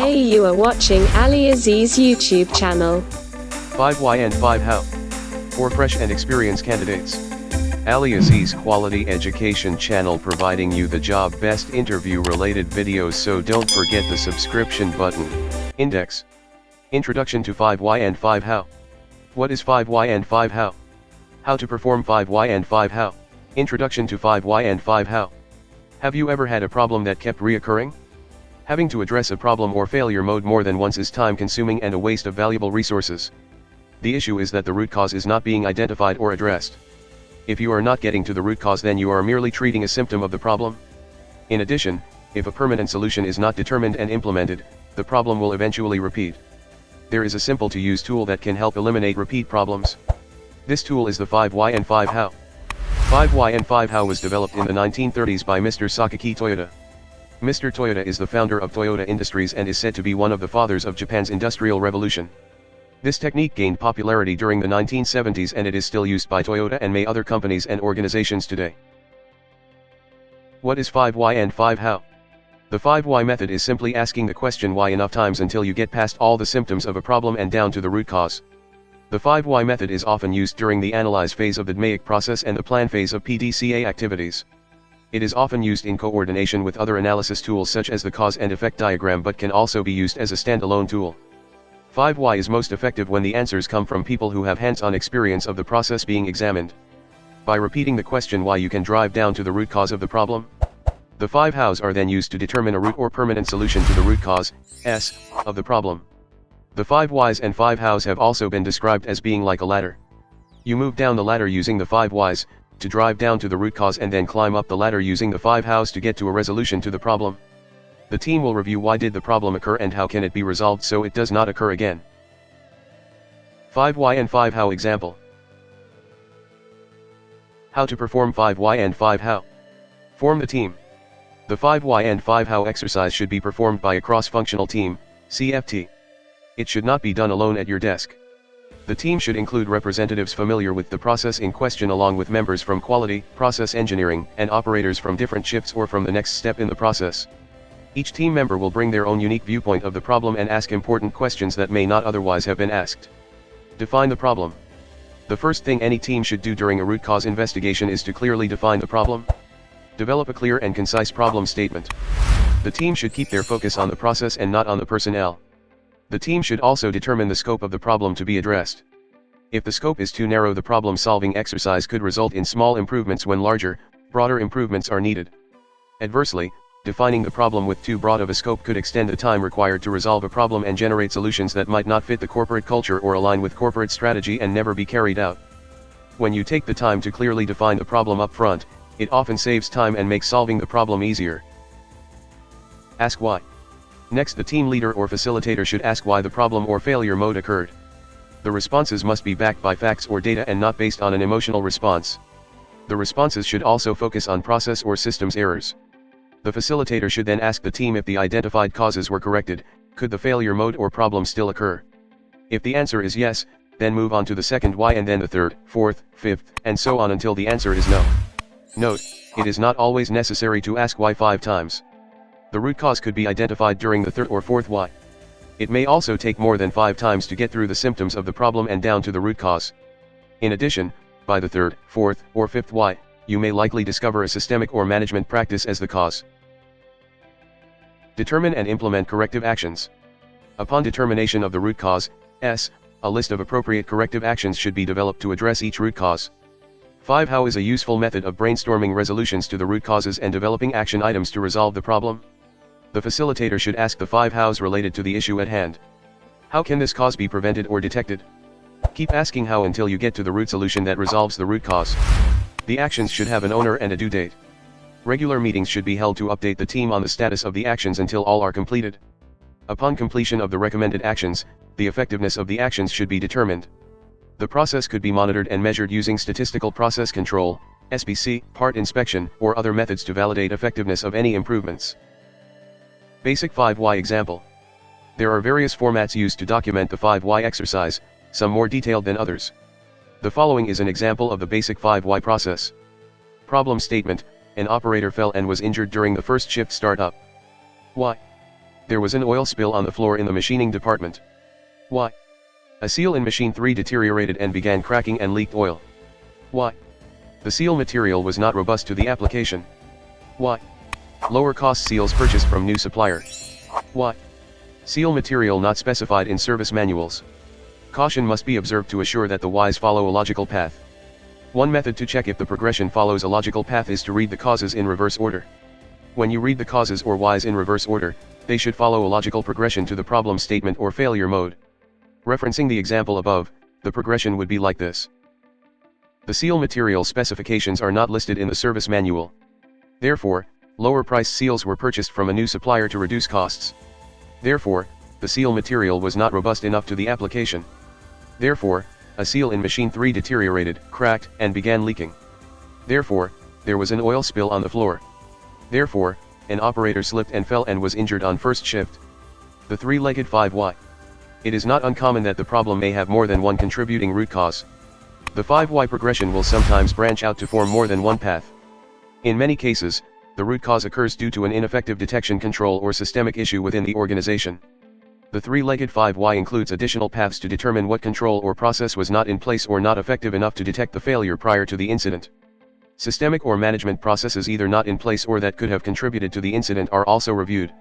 Hey, you are watching AliAziz YouTube channel. 5 Why and 5 How. For fresh and experienced candidates. AliAziz Quality Education channel providing you the job best interview related videos, so don't forget the subscription button. Index. Introduction to 5 Why and 5 How. What is 5 Why and 5 How? How to perform 5 Why and 5 How. Introduction to 5 Why and 5 How. Have you ever had a problem that kept reoccurring? Having to address a problem or failure mode more than once is time-consuming and a waste of valuable resources. The issue is that the root cause is not being identified or addressed. If you are not getting to the root cause, then you are merely treating a symptom of the problem. In addition, if a permanent solution is not determined and implemented, the problem will eventually repeat. There is a simple-to-use tool that can help eliminate repeat problems. This tool is the 5 Why and 5 How. 5 Why and 5 How was developed in the 1930s by Mr. Sakaki Toyota. Mr. Toyota is the founder of Toyota Industries and is said to be one of the fathers of Japan's Industrial Revolution. This technique gained popularity during the 1970s and it is still used by Toyota and many other companies and organizations today. What is 5 Why and 5 How? The 5 Why method is simply asking the question why enough times until you get past all the symptoms of a problem and down to the root cause. The 5 Why method is often used during the analyze phase of the DMAIC process and the plan phase of PDCA activities. It is often used in coordination with other analysis tools such as the cause and effect diagram, but can also be used as a standalone tool. 5 Why is most effective when the answers come from people who have hands-on experience of the process being examined. By repeating the question why, you can drive down to the root cause of the problem. The 5 Hows are then used to determine a root or permanent solution to the root cause, S, of the problem. The 5 Whys and 5 Hows have also been described as being like a ladder. You move down the ladder using the 5 Whys, to drive down to the root cause, and then climb up the ladder using the 5 Hows to get to a resolution to the problem. The team will review why did the problem occur and how can it be resolved so it does not occur again. 5 Why and 5 How example. How to perform 5 Why and 5 How. Form the team. The 5 Why and 5 How exercise should be performed by a cross-functional team, CFT. It should not be done alone at your desk. The team should include representatives familiar with the process in question along with members from quality, process engineering, and operators from different shifts or from the next step in the process. Each team member will bring their own unique viewpoint of the problem and ask important questions that may not otherwise have been asked. Define the problem. The first thing any team should do during a root cause investigation is to clearly define the problem. Develop a clear and concise problem statement. The team should keep their focus on the process and not on the personnel. The team should also determine the scope of the problem to be addressed. If the scope is too narrow, the problem-solving exercise could result in small improvements when larger, broader improvements are needed. Adversely, defining the problem with too broad of a scope could extend the time required to resolve a problem and generate solutions that might not fit the corporate culture or align with corporate strategy and never be carried out. When you take the time to clearly define the problem up front, it often saves time and makes solving the problem easier. Ask why. Next, the team leader or facilitator should ask why the problem or failure mode occurred. The responses must be backed by facts or data and not based on an emotional response. The responses should also focus on process or systems errors. The facilitator should then ask the team if the identified causes were corrected, could the failure mode or problem still occur? If the answer is yes, then move on to the second why and then the third, fourth, fifth, and so on until the answer is no. Note, it is not always necessary to ask why 5 times. The root cause could be identified during the third or fourth why. It may also take more than 5 times to get through the symptoms of the problem and down to the root cause. In addition, by the third, fourth, or fifth why, you may likely discover a systemic or management practice as the cause. Determine and implement corrective actions. Upon determination of the root cause, S, a list of appropriate corrective actions should be developed to address each root cause. 5 How is a useful method of brainstorming resolutions to the root causes and developing action items to resolve the problem. The facilitator should ask the 5 Hows related to the issue at hand. How can this cause be prevented or detected? Keep asking how until you get to the root solution that resolves the root cause. The actions should have an owner and a due date. Regular meetings should be held to update the team on the status of the actions until all are completed. Upon completion of the recommended actions, the effectiveness of the actions should be determined. The process could be monitored and measured using statistical process control, SPC, part inspection, or other methods to validate effectiveness of any improvements. Basic 5 Why example. There are various formats used to document the 5 Why exercise, some more detailed than others. The following is an example of the basic 5 Why process. Problem statement: an operator fell and was injured during the first shift startup. Why? There was an oil spill on the floor in the machining department. Why? A seal in machine 3 deteriorated and began cracking and leaked oil. Why? The seal material was not robust to the application. Why? Lower cost seals purchased from new supplier. Why? Seal material not specified in service manuals. Caution must be observed to assure that the whys follow a logical path. One method to check if the progression follows a logical path is to read the causes in reverse order. When you read the causes or whys in reverse order, they should follow a logical progression to the problem statement or failure mode. Referencing the example above, the progression would be like this. The seal material specifications are not listed in the service manual. Therefore, lower priced seals were purchased from a new supplier to reduce costs. Therefore, the seal material was not robust enough to the application. Therefore, a seal in machine 3 deteriorated, cracked, and began leaking. Therefore, there was an oil spill on the floor. Therefore, an operator slipped and fell and was injured on first shift. The three-legged 5 why. It is not uncommon that the problem may have more than one contributing root cause. The 5 why progression will sometimes branch out to form more than one path. In many cases, the root cause occurs due to an ineffective detection control or systemic issue within the organization. The three-legged 5 why includes additional paths to determine what control or process was not in place or not effective enough to detect the failure prior to the incident. Systemic or management processes either not in place or that could have contributed to the incident are also reviewed.